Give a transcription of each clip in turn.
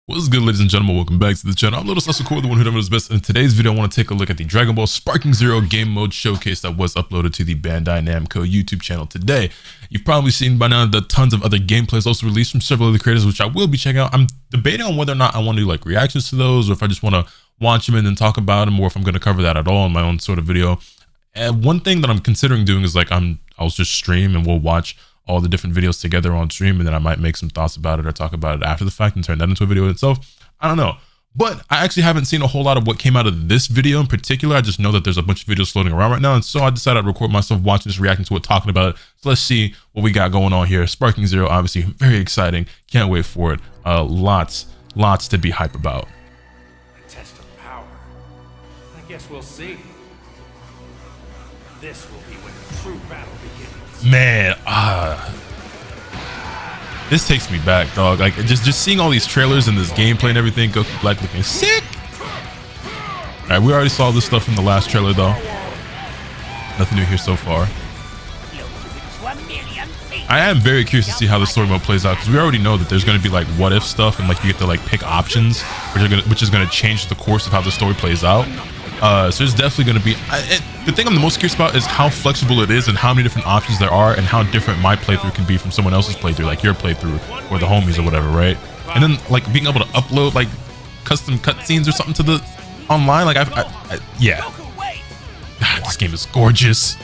What's good, ladies and gentlemen? Welcome back to the channel. I'm LotusAsakura, the one who does best. In today's video, I want to take a look at the Dragon Ball Sparking Zero game mode showcase that was uploaded to the Bandai Namco YouTube channel today. You've probably seen by now that tons of other gameplays also released from several other creators, which I will be checking out. I'm debating on whether or not I want to do like reactions to those, or if I just want to watch them and then talk about them, or if I'm going to cover that at all in my own sort of video. And one thing that I'm considering doing is like I'll just stream and we'll watch all the different videos together on stream, and then I might make some thoughts about it or talk about it after the fact and turn that into a video itself. I don't know, but I actually haven't seen a whole lot of what came out of this video in particular. I just know that there's a bunch of videos floating around right now, and so I decided I'd record myself watching this, reacting to it, talking about it. So let's see what we got going on here. Sparking Zero, obviously very exciting. Can't wait for it. Lots to be hype about. A test of power. I guess we'll see. This will be when the true battle begins. Man, this takes me back, dog. Like just seeing all these trailers and this gameplay and everything. Goku Black looking sick. All right, we already saw this stuff in the last trailer though. Nothing new here so far. I am very curious to see how the story mode plays out, because we already know that there's going to be like what if stuff, and like you get to like pick options, which is going to change the course of how the story plays out. So there's definitely going to be, the thing I'm the most curious about is how flexible it is and how many different options there are, and how different my playthrough can be from someone else's playthrough, like your playthrough or the homies or whatever, right? And then like being able to upload like custom cutscenes or something to the online, like yeah. God, this game is gorgeous.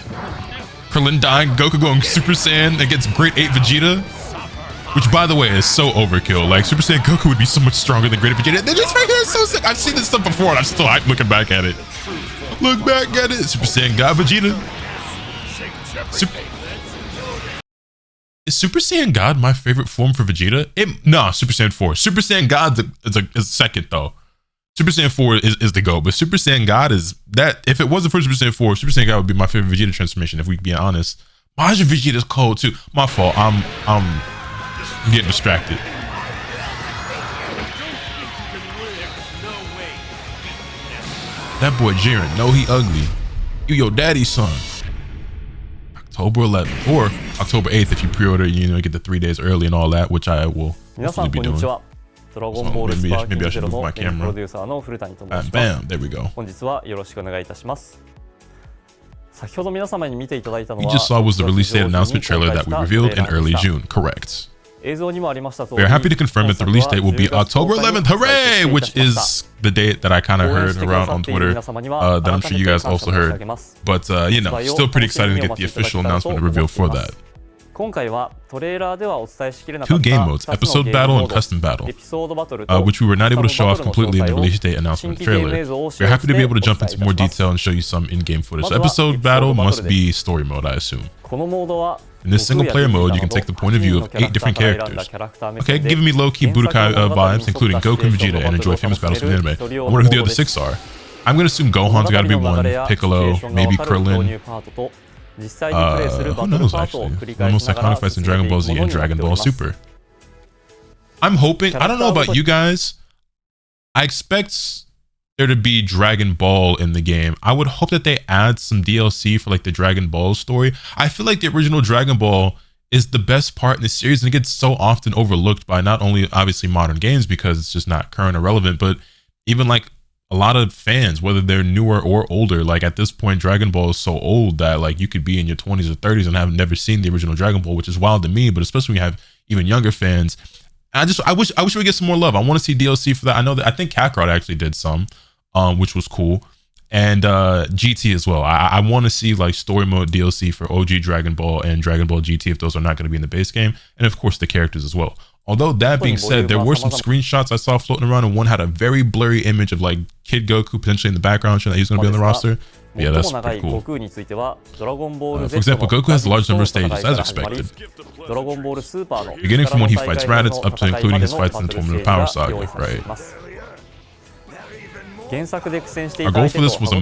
Krillin dying, Goku going Super Saiyan against Great 8 Vegeta, which by the way is so overkill. Like Super Saiyan Goku would be so much stronger than Great Vegeta. This right here is so sick. I've seen this stuff before and I'm still hyped looking back at it. Look back at it. Super Saiyan God Vegeta. Is Super Saiyan God my favorite form for Vegeta? No, Super Saiyan 4. Super Saiyan God is second though. Super Saiyan 4 is the GOAT, but Super Saiyan God is that. If it wasn't for Super Saiyan 4, Super Saiyan God would be my favorite Vegeta transformation, if we can be honest. Majin Vegeta's cold too. My fault. I'm getting distracted. That boy Jiren, no, he ugly. You your daddy's son. October 11th or October 8th if you pre-order, you know, get the 3 days early and all that, which I will hopefully be doing. So maybe I should move my camera. Bam, there we go. You just saw was the release date announcement trailer that we revealed in early June, correct? We are happy to confirm that the release date will be October 11th, hooray! Which is the date that I kind of heard around on Twitter, that I'm sure you guys also heard. But, you know, still pretty exciting to get the official announcement and reveal for that. 2 game modes, Episode Battle and Custom Battle, which we were not able to show off completely in the release date announcement trailer. We're happy to be able to jump into more detail and show you some in-game footage. So Episode Battle must be story mode, I assume. In this single player mode, you can take the point of view of 8 different characters. Okay, giving me low-key Budokai vibes, including Goku and Vegeta, and enjoy famous battles from the anime. I wonder who the other 6 are. I'm going to assume Gohan's got to be one, Piccolo, maybe Krillin. Who knows actually? One of the most iconic fights in Dragon Ball Z and Dragon Ball Super. I'm hoping, I don't know about you guys, I expect there to be Dragon Ball in the game. I would hope that they add some DLC for like the Dragon Ball story. I feel like the original Dragon Ball is the best part in the series, and it gets so often overlooked by not only obviously modern games because it's just not current or relevant, but even like a lot of fans, whether they're newer or older. Like at this point, Dragon Ball is so old that like you could be in your 20s or 30s and have never seen the original Dragon Ball, which is wild to me, but especially when you have even younger fans. I wish we get some more love. I want to see DLC for that. I think Kakarot actually did some, which was cool, and GT as well. I want to see like story mode DLC for OG Dragon Ball and Dragon Ball GT if those are not going to be in the base game, and of course the characters as well. Although that being said, there were some screenshots I saw floating around, and one had a very blurry image of like Kid Goku potentially in the background showing that he's going to be on the roster. Yeah, that's pretty cool. For example, Goku has a large number of stages, as expected. Beginning from when he fights Raditz up to including his fights in the Tournament of Power Saga, right? Our goal for this was a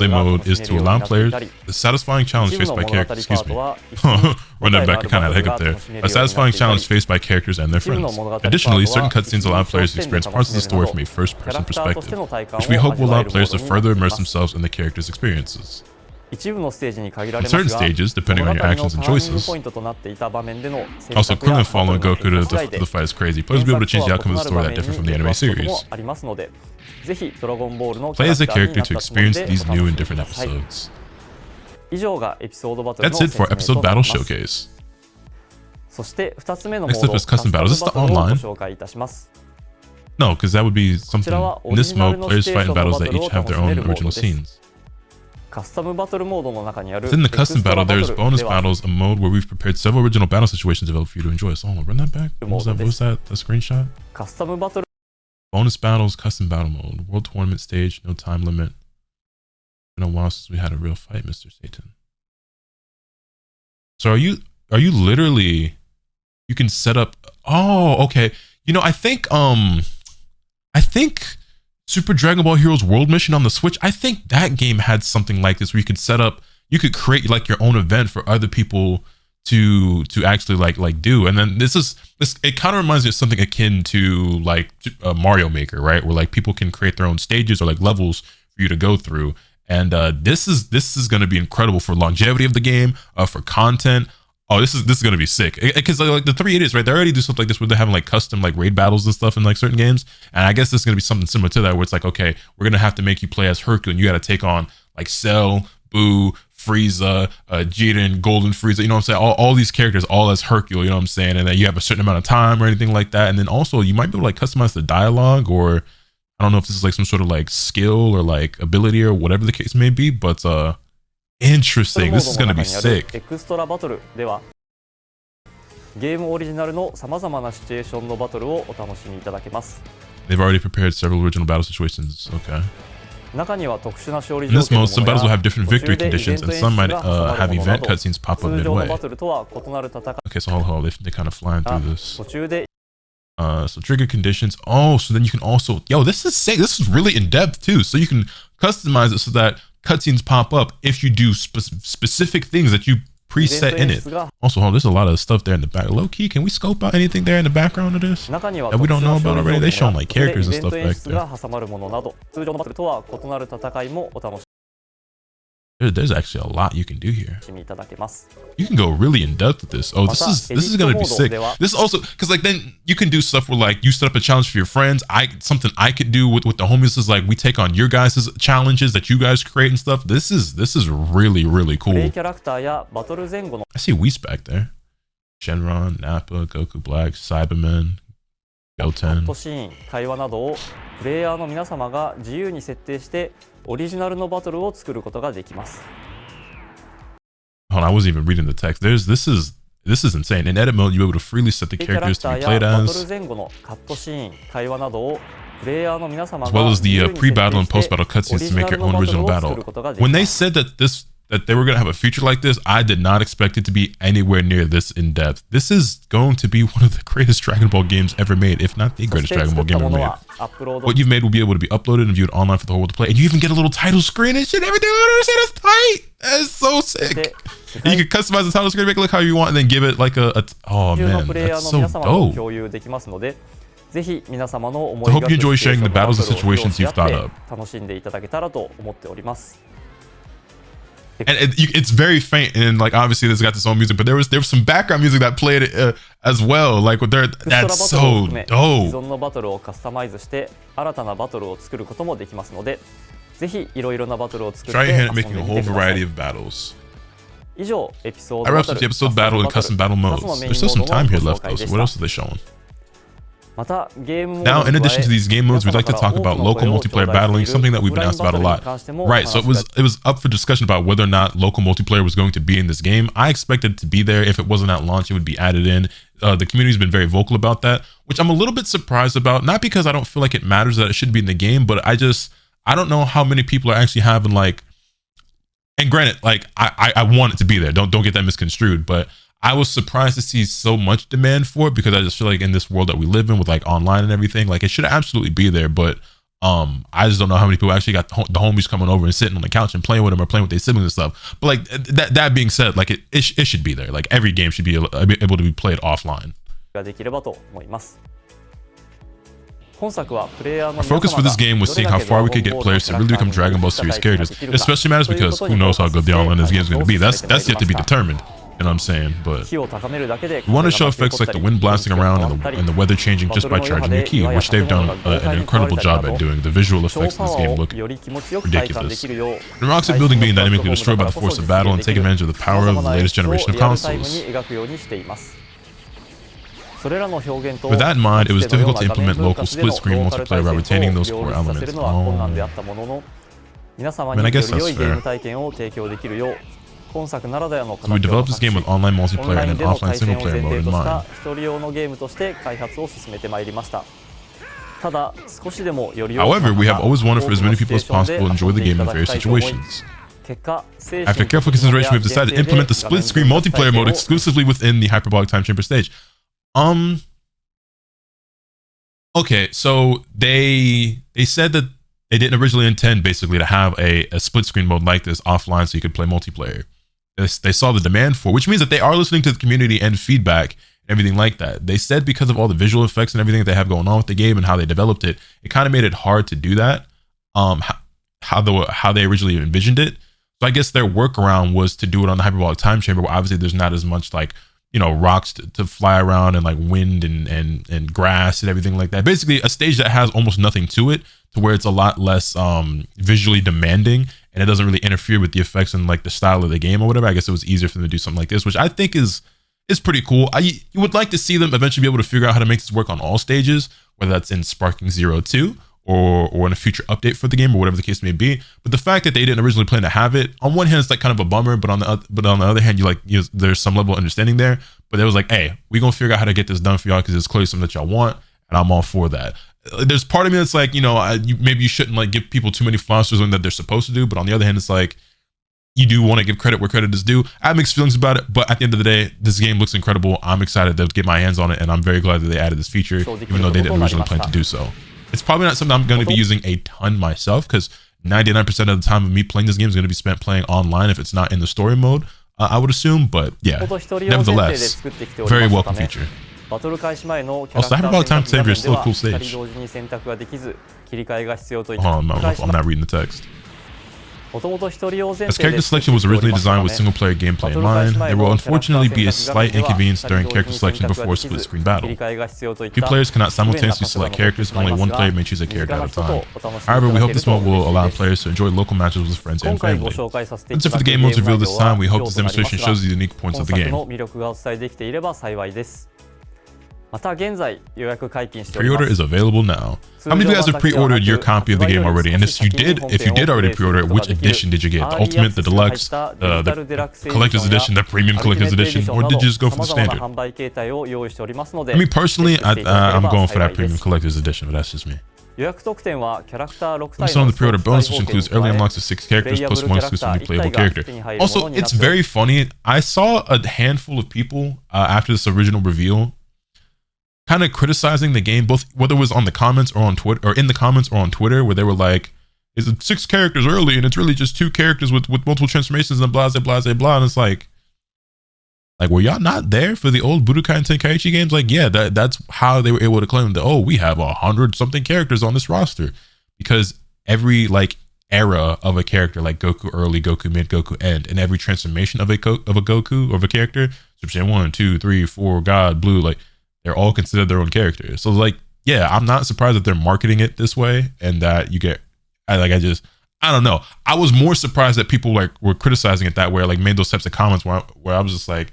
mode is to allow players a satisfying challenge faced by characters. Excuse me. Run that back, I kind of had a hiccup there. A satisfying challenge faced by characters and their friends. Additionally, certain cutscenes allow players to experience parts of the story from a first-person perspective, which we hope will allow players to further immerse themselves in the characters' experiences. On certain stages, depending on your actions and choices. Also, currently following Goku to the fight is crazy. Players will be able to change the outcome of the story that differ from the anime series. Play as a character to experience these new and different episodes. That's it for Episode Battle Showcase. Next up is Custom Battles. Is this the online? No, because that would be something. In this mode, players fight in battles that each have their own original scenes. Within the custom battle, there's bonus battles, a mode where we've prepared several original battle situations developed for you to enjoy. So hold on, run that back. What was that? The screenshot? Bonus battles, custom battle mode, world tournament stage, no time limit. It's been a while since we had a real fight, Mr. Satan. So are you literally, you can set up, oh, okay. You know, I think Super Dragon Ball Heroes World Mission on the Switch, I think that game had something like this where you could set up, you could create like your own event for other people to actually like do. And then this it kind of reminds me of something akin to like Mario Maker, right? Where like people can create their own stages or like levels for you to go through. And this is going to be incredible for longevity of the game, for content. Oh, this is gonna be sick, because like the 3 idiots, right? They already do something like this where they're having like custom like raid battles and stuff in like certain games, and I guess this is gonna be something similar to that, where it's like, okay, we're gonna have to make you play as Hercule, and you got to take on like Cell, Boo, Frieza, Jiren, Golden Frieza. You know what I'm saying? All these characters, all as Hercule. You know what I'm saying? And then you have a certain amount of time or anything like that, and then also you might be able to like customize the dialogue, or I don't know if this is like some sort of like skill or like ability or whatever the case may be, but interesting. This is gonna be sick. They've already prepared several original battle situations. Okay. In this mode, some battles will have different victory conditions, and some might have event cutscenes pop up midway. Okay, so hold on, they kind of flying through this. So trigger conditions. Oh, so then you can also, yo, this is sick. This is really in depth too. So you can customize it so that cutscenes pop up if you do specific things that you preset in it. Also, hold on, there's a lot of stuff there in the back. Low key, can we scope out anything there in the background of this that we don't know about already? They showing like characters and stuff back there. There's actually a lot you can do here. You can go really in depth with this. Oh, this is gonna be sick. This also, because like then you can do stuff where like you set up a challenge for your friends. Something I could do with the homies is like we take on your guys' challenges that you guys create and stuff. This is really cool. I see Whis back there. Shenron, Nappa, Goku Black, Cyberman, Goten. Hold on, I wasn't even reading the text. This is insane. In edit mode, you're able to freely set the characters to be played as well as the pre-battle and post-battle cutscenes to make your own original battle. When they said that they were gonna have a feature like this, I did not expect it to be anywhere near this in depth. This is going to be one of the greatest Dragon Ball games ever made, if not the greatest Dragon Ball game ever made. What you've made will be able to be uploaded and viewed online for the whole world to play, and you even get a little title screen and shit. Everything on there, that's tight. That's so sick. And you can customize the title screen, make it look how you want, and then give it like oh man, that's so dope. So I hope you enjoy sharing the battles and situations you've thought up. And it's very faint, and like obviously this got its own music, but there was some background music that played it as well. Like that's so dope. Try your hand at making a whole variety of battles. I wrapped up the episode battle and custom battle modes. There's still some time here left though, so what else are they showing? Now, in addition to these game modes, we'd like to talk about local multiplayer battling, something that we've been asked about a lot. Right, so it was up for discussion about whether or not local multiplayer was going to be in this game. I expected it to be there. If it wasn't at launch, it would be added in. The community's been very vocal about that, which I'm a little bit surprised about. Not because I don't feel like it matters that it should be in the game, but I don't know how many people are actually having like, and granted, like I want it to be there. Don't get that misconstrued, but I was surprised to see so much demand for it, because I just feel like in this world that we live in with like online and everything, like it should absolutely be there. But I just don't know how many people actually got the homies coming over and sitting on the couch and playing with them or playing with their siblings and stuff. But like that being said, like it should be there. Like every game should be able to be played offline. Our focus for this game was seeing how far we could get players to really become Dragon Ball series characters. It especially matters because who knows how good the online this game is going to be. That's yet to be determined. You know what I'm saying? But we want to show effects like the wind blasting around and the weather changing just by charging your ki, which they've done an incredible job at doing. The visual effects in this game look ridiculous. The rocket building being dynamically destroyed by the force of battle and take advantage of the power of the latest generation of consoles. With that in mind, it was difficult to implement local split-screen multiplayer while retaining those core elements. Oh. Man, I guess that's fair. So we developed this game with online multiplayer and an offline single-player mode in mind. However, we have always wanted for as many people as possible to enjoy the game in various situations. After careful consideration, we have decided to implement the split-screen multiplayer mode exclusively within the Hyperbolic Time Chamber stage. Okay, so they said that they didn't originally intend basically to have a split screen mode like this offline so you could play multiplayer. They saw the demand for, which means that they are listening to the community and feedback and everything like that. They said because of all the visual effects and everything that they have going on with the game and how they developed it, it kind of made it hard to do that. How they originally envisioned it. So I guess their workaround was to do it on the Hyperbolic Time Chamber, where obviously there's not as much like, you know, rocks to fly around and like wind and grass and everything like that. Basically a stage that has almost nothing to it, to where it's a lot less visually demanding and it doesn't really interfere with the effects and like the style of the game or whatever. I guess it was easier for them to do something like this, which I think is pretty cool. You would like to see them eventually be able to figure out how to make this work on all stages, whether that's in Sparking 02 or in a future update for the game or whatever the case may be. But the fact that they didn't originally plan to have it, on one hand, it's like kind of a bummer, but on the other hand, there's some level of understanding there. But it was like, hey, we're gonna figure out how to get this done for y'all because it's clearly something that y'all want, and I'm all for that. There's part of me that's like, you know, maybe you shouldn't like give people too many flowers for something that they're supposed to do, but on the other hand, it's like you do want to give credit where credit is due. I have mixed feelings about it, but at the end of the day, this game looks incredible. I'm excited to get my hands on it, and I'm very glad that they added this feature, even though they didn't originally plan to do so. It's probably not something I'm going to be using a ton myself, because 99% of the time of me playing this game is going to be spent playing online if it's not in the story mode, I would assume. But yeah, nevertheless, very welcome feature. Also, the Hyperbolic Time Chamber is still a cool stage. Oh, I'm not reading the text. As character selection was originally designed with single-player gameplay in mind, there will unfortunately be a slight inconvenience during character selection before a split-screen battle. Two players cannot simultaneously select characters, only one player may choose a character at a time. However, we hope this mode will allow players to enjoy local matches with friends and family. That's it for the game modes revealed this time. We hope this demonstration shows the unique points of the game. Pre-order is available now. How many of you guys have pre-ordered your copy of the game already? And if you did already pre-order it, which edition did you get? The Ultimate, the Deluxe, the Collector's Edition, the Premium Collector's Edition, or did you just go for the Standard? I mean, personally, I'm going for that Premium Collector's Edition, but that's just me. Also on the pre-order bonus, which includes early unlocks of 6 characters plus 1 exclusively playable character. Also, it's very funny. I saw a handful of people after this original reveal kind of criticizing the game, both whether it was on the comments or on Twitter, or in the comments or on Twitter, where they were like, "Is it 6 characters early, and it's really just 2 characters with multiple transformations and blah blah blah blah." And it's like, were y'all not there for the old Budokai and Tenkaichi games? Like, yeah, that's how they were able to claim that, oh, we have 100-something characters on this roster, because every like era of a character, like Goku early, Goku mid, Goku end, and every transformation of a Goku or of a character, Super Saiyan 1, 2, 3, 4, God, Blue, like, they're all considered their own characters. So like, yeah, I'm not surprised that they're marketing it this way, and that you get, I don't know. I was more surprised that people like were criticizing it that way, like made those types of comments where I was just like,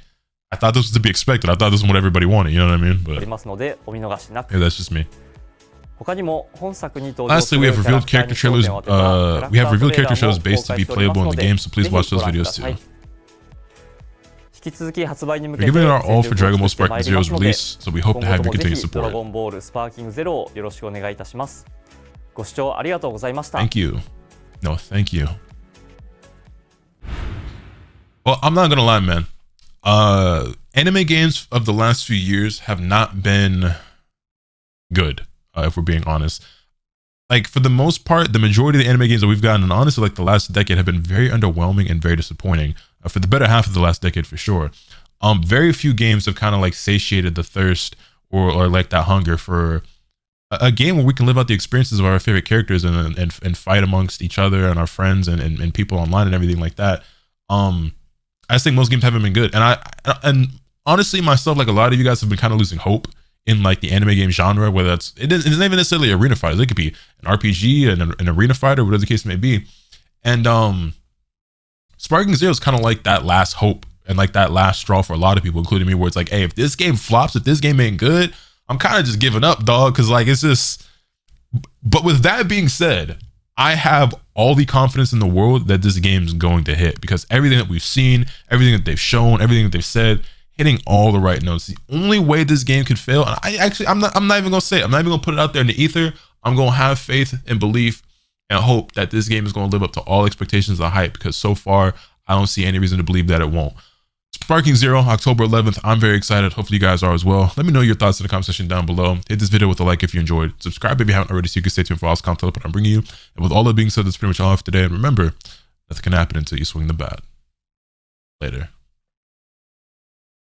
I thought this was to be expected. I thought this was what everybody wanted. You know what I mean? But yeah, that's just me. Lastly, we have revealed character trailers. Based to be playable in the game, so please watch those videos too. We're giving it our all for Dragon Ball Sparking Zero's release, so we hope to have your continued support. Thank you. No, thank you. Well, I'm not gonna lie, man. Anime games of the last few years have not been good, if we're being honest. Like, for the most part, the majority of the anime games that we've gotten, and honestly, like the last decade, have been very underwhelming and very disappointing. For the better half of the last decade, for sure. Very few games have kind of like satiated the thirst or like that hunger for a game where we can live out the experiences of our favorite characters and fight amongst each other and our friends and people online and everything like that. I just think most games haven't been good. And honestly, myself, like a lot of you guys have been kind of losing hope in like the anime game genre, whether it's not even necessarily arena fighters. It could be an RPG and an arena fighter, whatever the case may be. And Sparking Zero is kind of like that last hope and like that last straw for a lot of people, including me, where it's like, hey, if this game flops, if this game ain't good, I'm kind of just giving up, dog. Cause like, it's just, but with that being said, I have all the confidence in the world that this game is going to hit, because everything that we've seen, everything that they've shown, everything that they've said, hitting all the right notes. The only way this game could fail, and I'm not even gonna say it. I'm not even gonna put it out there in the ether. I'm gonna have faith and belief and hope that this game is gonna live up to all expectations of hype, because so far I don't see any reason to believe that it won't. Sparking Zero, October 11th. I'm very excited. Hopefully you guys are as well. Let me know your thoughts in the comment section down below. Hit this video with a like if you enjoyed. Subscribe if you haven't already so you can stay tuned for all this content that I'm bringing you. And with all that being said, that's pretty much all I have today. And remember, nothing can happen until you swing the bat. Later.